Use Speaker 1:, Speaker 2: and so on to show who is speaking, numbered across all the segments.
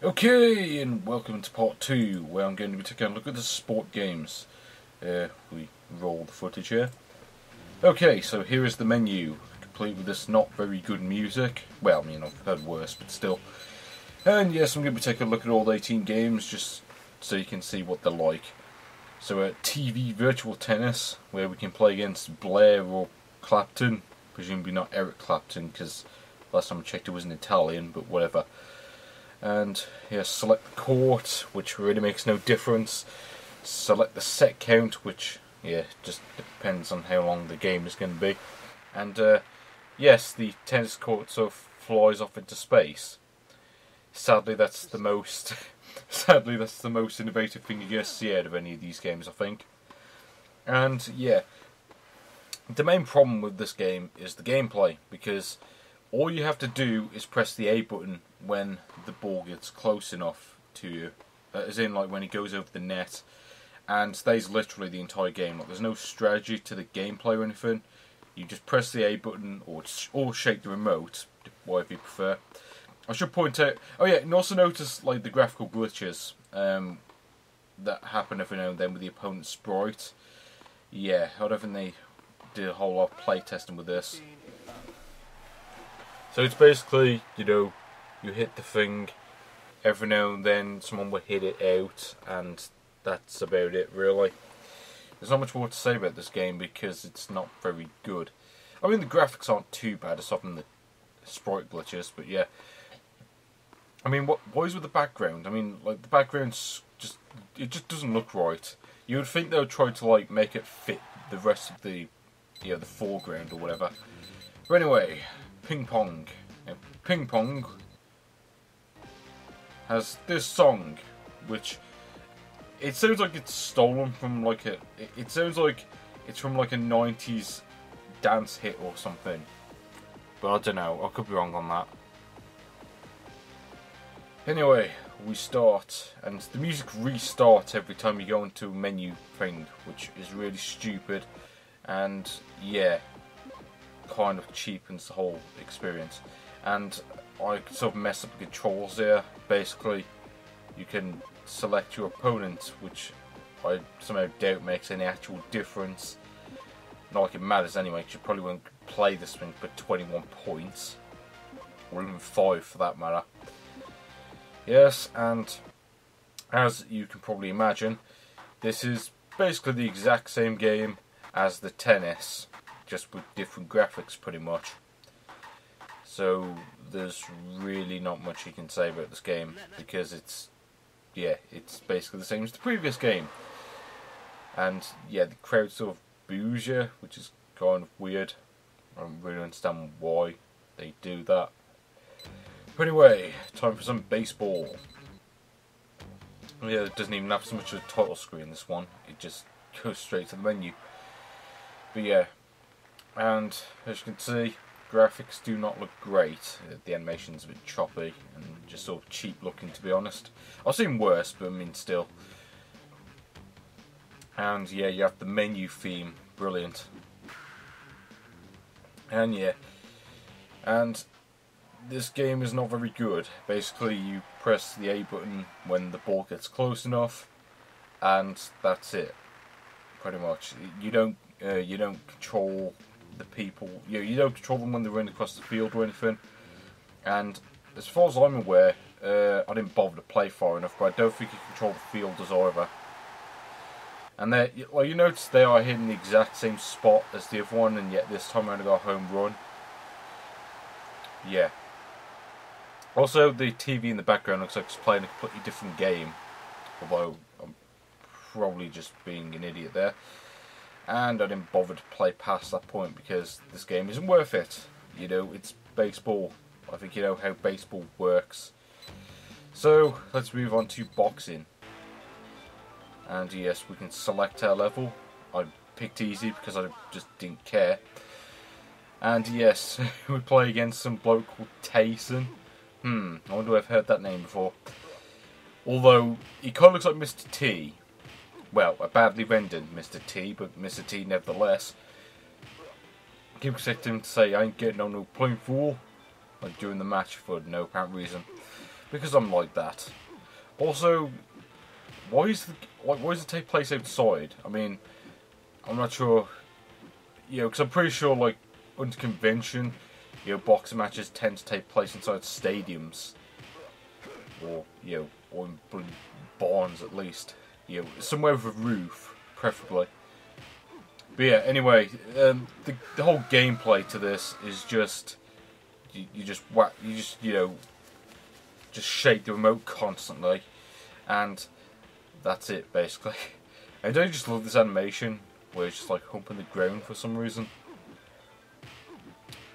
Speaker 1: Okay, and welcome to part 2, where I'm going to be taking a look at the sport games. We roll the footage here. Okay, so here is the menu, complete with this not very good music. Well, I mean, I've heard worse, but still. And yes, I'm going to be taking a look at all the 18 games, just so you can see what they're like. So, TV Virtual Tennis, where we can play against Blair or Clapton. Presumably not Eric Clapton, because last time I checked it was an Italian, but whatever. And yeah, select the court, which really makes no difference. Select the set count, which just depends on how long the game is going to be. And yes, the tennis court sort of flies off into space. Sadly, that's the most innovative thing you're going to see out of any of these games, I think. And yeah, the main problem with this game is the gameplay, because all you have to do is press the A button when the ball gets close enough to you, as in like when it goes over the net, and stays literally the entire game. Like, there's no strategy to the gameplay or anything. You just press the A button or shake the remote, whatever you prefer. I should point out, and also notice like the graphical glitches that happen every now and then with the opponent's sprite. Yeah, I don't think they did a whole lot of play testing with this. So it's basically, you hit the thing, every now and then someone will hit it out, and that's about it, really. There's not much more to say about this game because it's not very good. I mean, the graphics aren't too bad, aside from the sprite glitches, but yeah. I mean, what is with the background? I mean, like, the background's just doesn't look right. You would think they would try to, like, make it fit the rest of the foreground or whatever. But anyway, Ping Pong. Now, Ping Pong has this song, which it sounds like it's stolen from like it sounds like it's from like a 90s dance hit or something. But I don't know, I could be wrong on that. Anyway, we start, and the music restarts every time you go into a menu thing, which is really stupid, and yeah, kind of cheapens the whole experience. And I sort of mess up the controls there. Basically, you can select your opponent, which I somehow doubt makes any actual difference. Not like it matters anyway, because you probably won't play this thing for 21 points, or even 5 for that matter. Yes, and as you can probably imagine, this is basically the exact same game as the tennis, just with different graphics pretty much. So there's really not much you can say about this game, because it's basically the same as the previous game. And yeah, the crowd sort of boos you, which is kind of weird. I don't really understand why they do that. But anyway, time for some baseball. Yeah, it doesn't even have so much of a title screen, this one. It just goes straight to the menu. But yeah, and as you can see, graphics do not look great. The animation's a bit choppy and just sort of cheap looking, to be honest. I've seen worse, but I mean still. And yeah, you have the menu theme, brilliant. And yeah, and this game is not very good. Basically, you press the A button when the ball gets close enough, and that's it. Pretty much, you don't control the people. You don't control them when they run across the field or anything. And as far as I'm aware, I didn't bother to play far enough, but I don't think you control the fielders either. And you notice they are hitting the exact same spot as the other one, and yet this time around I got a home run. Yeah. Also, the TV in the background looks like it's playing a completely different game, although I'm probably just being an idiot there. And I didn't bother to play past that point because this game isn't worth it. It's baseball. I think you know how baseball works. So, let's move on to boxing. And yes, we can select our level. I picked easy because I just didn't care. And yes, we play against some bloke called Tyson. I wonder if I've heard that name before. Although, he kind of looks like Mr. T. Well, a badly rendered Mr. T, but Mr. T nevertheless. I keep expecting him to say, "I ain't getting on no point, fool," like during the match for no apparent reason. because I'm like that. Also, why does it take place outside? I mean, I'm not sure. You know, because I'm pretty sure, like, under convention, you know, boxing matches tend to take place inside stadiums, or you know, or in barns at least. You know, somewhere with a roof, preferably. But yeah, anyway, the whole gameplay to this is just you just whack, you know, just shake the remote constantly, and that's it basically. And don't you just love this animation where it's just like humping the ground for some reason?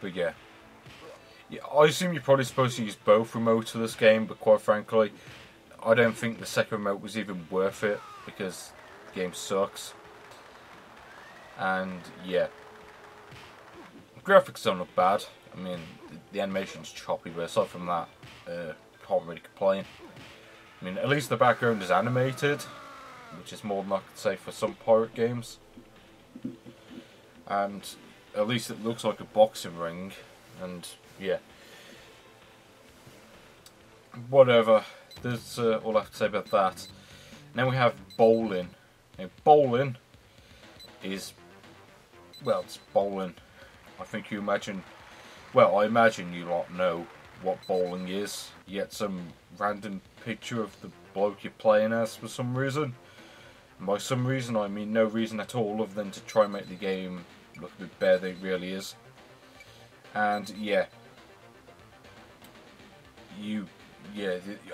Speaker 1: But yeah, I assume you're probably supposed to use both remotes for this game, but quite frankly, I don't think the second remote was even worth it because the game sucks. And yeah, graphics don't look bad. I mean, the animation's choppy, but aside from that, can't really complain. I mean, at least the background is animated, which is more than I could say for some pirate games. And at least it looks like a boxing ring, and yeah. Whatever, that's all I have to say about that. Now we have bowling. Now, bowling is, well, it's bowling. I think you imagine, well, I imagine you lot know what bowling is. You get some random picture of the bloke you're playing as for some reason. And by some reason, I mean no reason at all other than to try and make the game look a bit better than it really is. And yeah,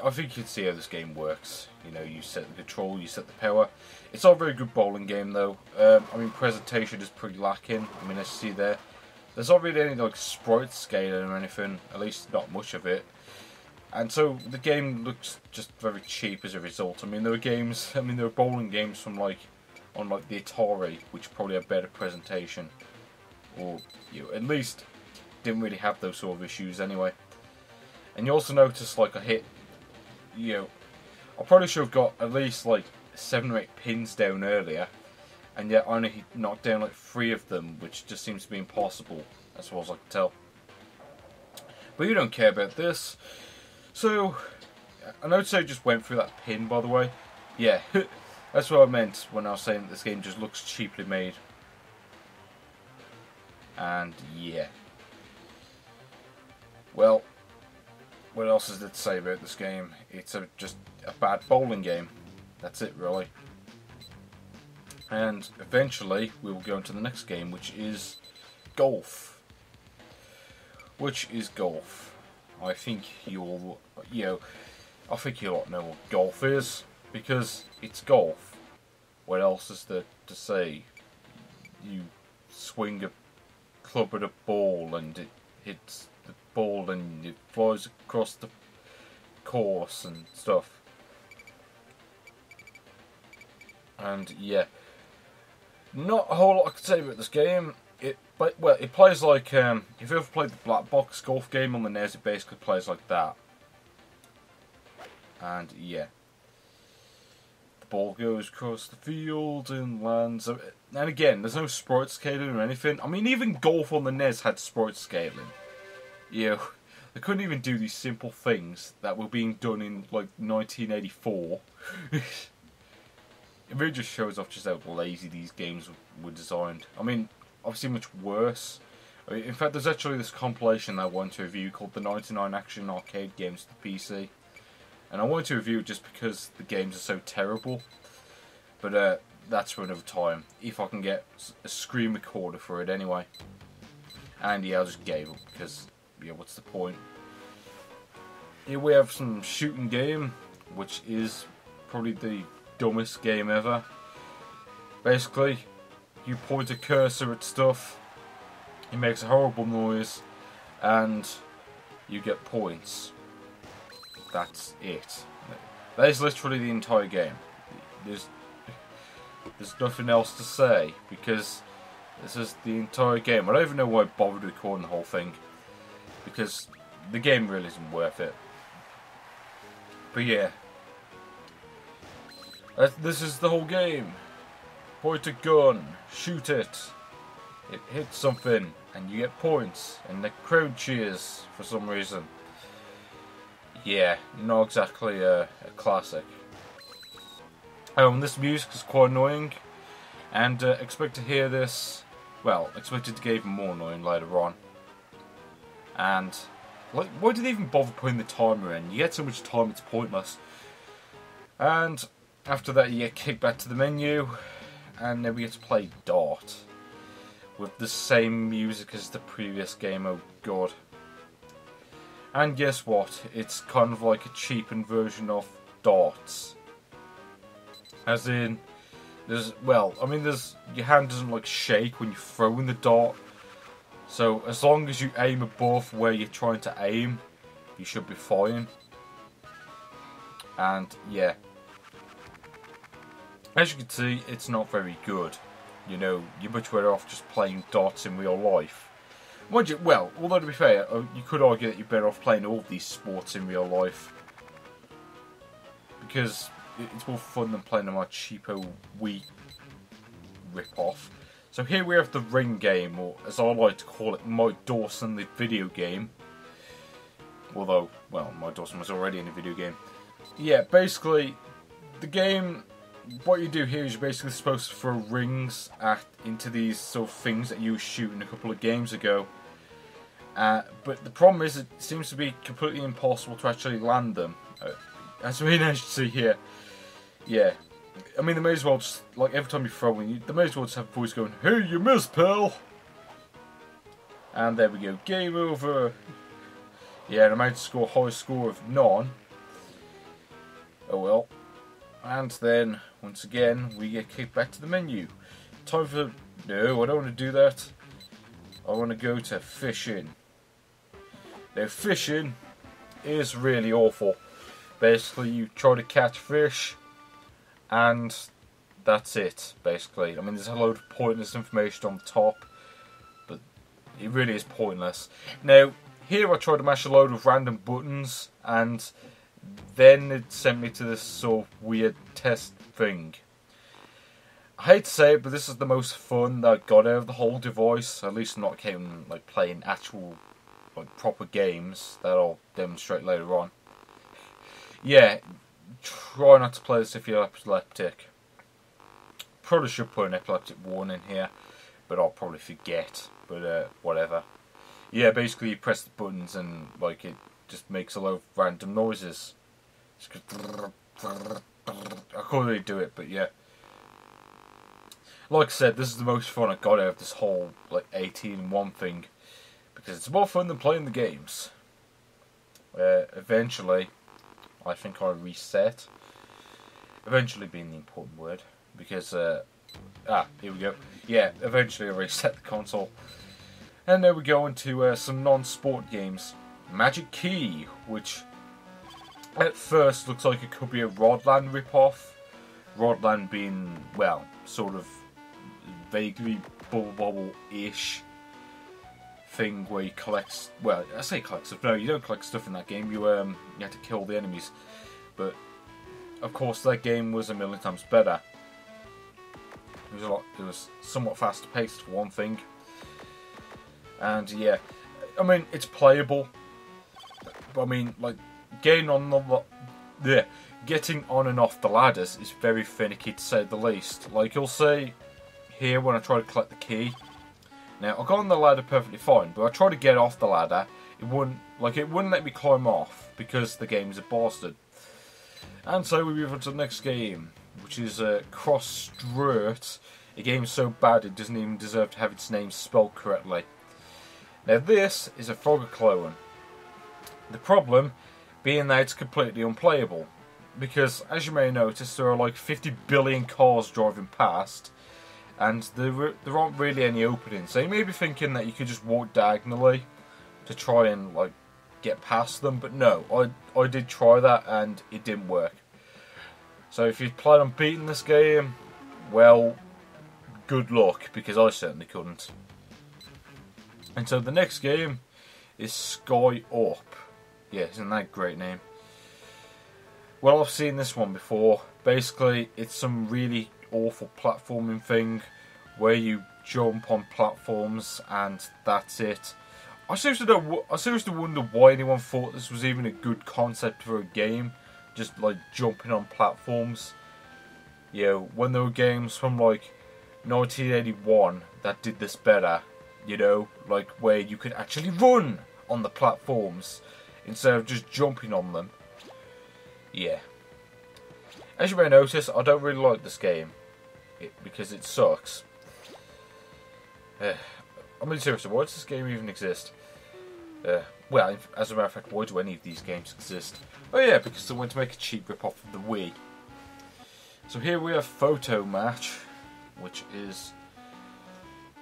Speaker 1: I think you can see how this game works. You know, you set the control, you set the power. It's not a very good bowling game though. I mean, presentation is pretty lacking. I mean, as you see there, there's not really any like sprite scaling or anything. At least not much of it. And so the game looks just very cheap as a result. I mean, there were bowling games from like on like the Atari, which probably have better presentation, or you know, at least didn't really have those sort of issues anyway. And you also notice, like, I hit, you know, I probably should have got at least, like, 7 or 8 pins down earlier, and yet I only knocked down, like, 3 of them, which just seems to be impossible, as far as I can tell. But you don't care about this. So, I noticed I just went through that pin, by the way. Yeah, that's what I meant when I was saying that this game just looks cheaply made. And, yeah. Well, what else is there to say about this game? It's just a bad bowling game. That's it, really. And eventually, we will go into the next game, which is golf. Which is golf. I think you'll, I think you'll know what golf is, because it's golf. What else is there to say? You swing a club at a ball, and it hits the ball and it flies across the course and stuff. And yeah, not a whole lot I could say about this game. It plays like if you ever played the Black Box golf game on the NES, it basically plays like that. And yeah, the ball goes across the field and lands. And again, there's no sprite scaling or anything. I mean, even golf on the NES had sprite scaling. You know, they couldn't even do these simple things that were being done in like 1984. It really just shows off just how lazy these games were designed. I mean, I've seen much worse. In fact, there's actually this compilation I wanted to review called the 99 Action Arcade Games to the PC. And I wanted to review it just because the games are so terrible. But that's for another time, if I can get a screen recorder for it anyway. And yeah, I just gave up because, yeah, what's the point? Here we have some shooting game, which is probably the dumbest game ever. Basically, you point a cursor at stuff, it makes a horrible noise, and you get points. That's it. That is literally the entire game. There's nothing else to say, because this is the entire game. I don't even know why I bothered recording the whole thing, because the game really isn't worth it. But yeah, this is the whole game. Point a gun, shoot it, it hits something, and you get points, and the crowd cheers for some reason. yeah, not exactly a classic. This music is quite annoying, and expect to hear this. Well, expect it to get even more annoying later on. And like, why do they even bother putting the timer in? You get so much time, it's pointless. And after that, you get kicked back to the menu, and then we get to play Dart with the same music as the previous game. Oh god! And guess what? It's kind of like a cheapened version of darts. As in, there's your hand doesn't like shake when you're throwing the dart. So as long as you aim above where you're trying to aim, you should be fine. And yeah, as you can see, it's not very good. You know, you're much better off just playing darts in real life. Mind you, well, although to be fair, you could argue that you're better off playing all of these sports in real life. Because it's more fun than playing them on a cheapo Wii rip-off. So here we have the ring game, or as I like to call it, Mike Dawson the video game. Although, well, Mike Dawson was already in the video game. Yeah, basically, the game, what you do here is you're basically supposed to throw rings into these sort of things that you were shooting a couple of games ago. But the problem is, it seems to be completely impossible to actually land them. As we can see here, yeah. I mean, they may as well just, like, every time you throw one, they may as well just have a voice going, "Hey, you missed, pal!" And there we go, game over. Yeah, and I managed to score a high score of none. Oh well. And then, once again, we get kicked back to the menu. Time for... No, I don't want to do that. I want to go to fishing. Now, fishing is really awful. Basically, you try to catch fish, and that's it, basically. I mean, there's a load of pointless information on the top, but it really is pointless. Now, here I tried to mash a load of random buttons, and then it sent me to this sort of weird test thing. I hate to say it, but this is the most fun that I got out of the whole device, at least not counting like playing actual like proper games that I'll demonstrate later on. Yeah, try not to play this if you're epileptic. Probably should put an epileptic warning here, but I'll probably forget, but whatever. Yeah, basically you press the buttons and like it just makes a lot of random noises. I can't really do it, but yeah. Like I said, this is the most fun I got out of this whole like 18-in-1 thing, because it's more fun than playing the games. Eventually, I think I reset. Eventually being the important word, because here we go. Yeah, eventually I reset the console, and there we go into some non-sport games. Magic Key, which at first looks like it could be a Rodland ripoff. Rodland being, well, sort of vaguely Bubble Bobble-ish thing where you collect, well, I say collect stuff, no, you don't collect stuff in that game, you have to kill the enemies. But, of course, that game was a million times better. It was somewhat faster paced for one thing. And yeah, I mean, it's playable. But I mean, like, getting on and off the ladders is very finicky, to say the least. Like, you'll see here when I try to collect the key. Now, I got on the ladder perfectly fine, but I tried to get off the ladder. It wouldn't let me climb off because the game's a bastard. And so we move on to the next game, which is Cross Sturt. A game so bad it doesn't even deserve to have its name spelled correctly. Now, this is a Frogger clone. The problem being that it's completely unplayable, because as you may notice, there are like 50 billion cars driving past, and there aren't really any openings. So you may be thinking that you could just walk diagonally to try and like get past them, but no, I did try that and it didn't work. So if you plan on beating this game, well, good luck, because I certainly couldn't. And so the next game is Sky Up. Yeah, isn't that a great name? Well, I've seen this one before. Basically, it's some really awful platforming thing where you jump on platforms and that's it. I seriously wonder why anyone thought this was even a good concept for a game. Just like jumping on platforms. You know, when there were games from like 1981 that did this better. You know, like where you could actually run on the platforms instead of just jumping on them. Yeah. As you may notice, I don't really like this game because it sucks. I mean, seriously, why does this game even exist? Well, as a matter of fact, why do any of these games exist? Oh yeah, because they went to make a cheap rip-off of the Wii. So here we have Photo Match, which is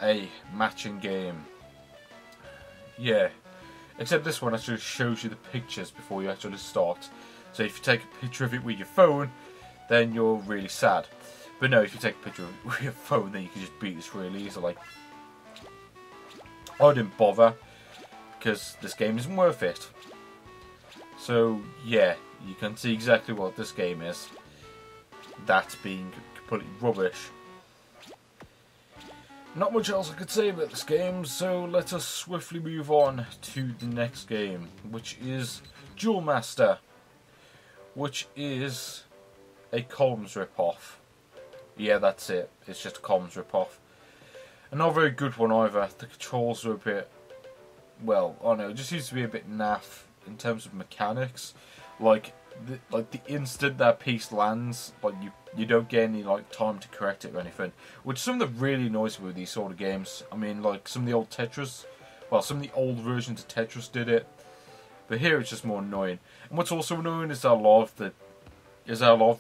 Speaker 1: a matching game. Yeah, except this one actually shows you the pictures before you actually start. So if you take a picture of it with your phone, then you're really sad. But no, if you take a picture of it with your phone, then you can just beat this really easily. I didn't bother, because this game isn't worth it. So yeah, you can see exactly what this game is. That's being completely rubbish. Not much else I could say about this game, so let us swiftly move on to the next game, which is Duel Master, which is a Columns rip-off. Yeah, that's it. It's just a Columns rip-off. And not a very good one either. The controls are a bit, well, I don't know, it just seems to be a bit naff in terms of mechanics. Like the instant that piece lands, like you don't get any like time to correct it or anything. Which is something that really annoys me with these sort of games. I mean, like some of the old Tetris, well, some of the old versions of Tetris did it, but here it's just more annoying. And what's also annoying is that a lot of the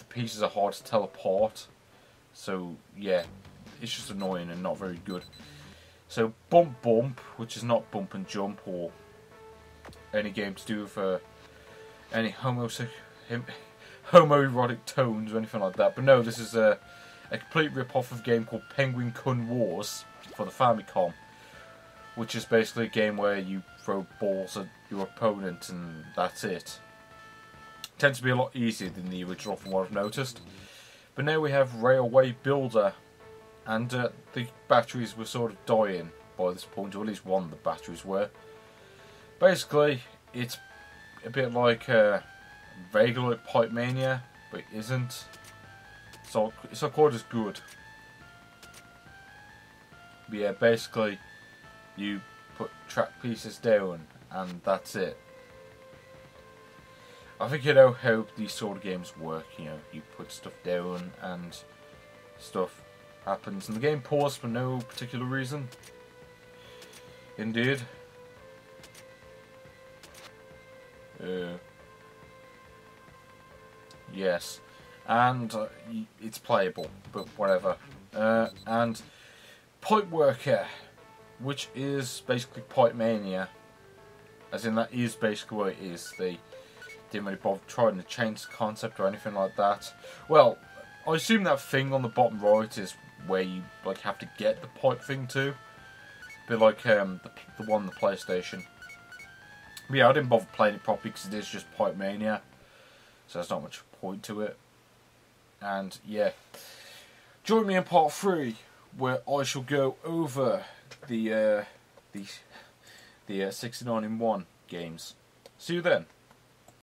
Speaker 1: pieces are hard to tell apart. So yeah, it's just annoying and not very good. So Bump Bump, which is not Bump and Jump or any game to do with any homoerotic tones or anything like that. But no, this is a complete rip-off of a game called Penguin Kun Wars for the Famicom, which is basically a game where you throw balls at your opponent and that's it. Tends to be a lot easier than the original from what I've noticed. But now we have Railway Builder, and the batteries were sort of dying by this point, or at least one of the batteries were. Basically, it's a bit like vaguely like Pipe Mania, but it isn't. So it's not quite as good. But yeah, basically, you put track pieces down, and that's it. I think you know how these sort of games work. You know, you put stuff down, and stuff happens, and the game paused for no particular reason. Indeed. Yes, and it's playable, but whatever. And Pipe Worker, which is basically Pipe Mania, as in that is basically what it is. They didn't really bother trying to change the concept or anything like that. Well, I assume that thing on the bottom right is where you like have to get the pipe thing to, a bit like the one on the PlayStation. But yeah, I didn't bother playing it properly because it is just Pipe Mania, so there's not much point to it. And yeah, join me in part 3, where I shall go over the 69 in 1 games. See you then.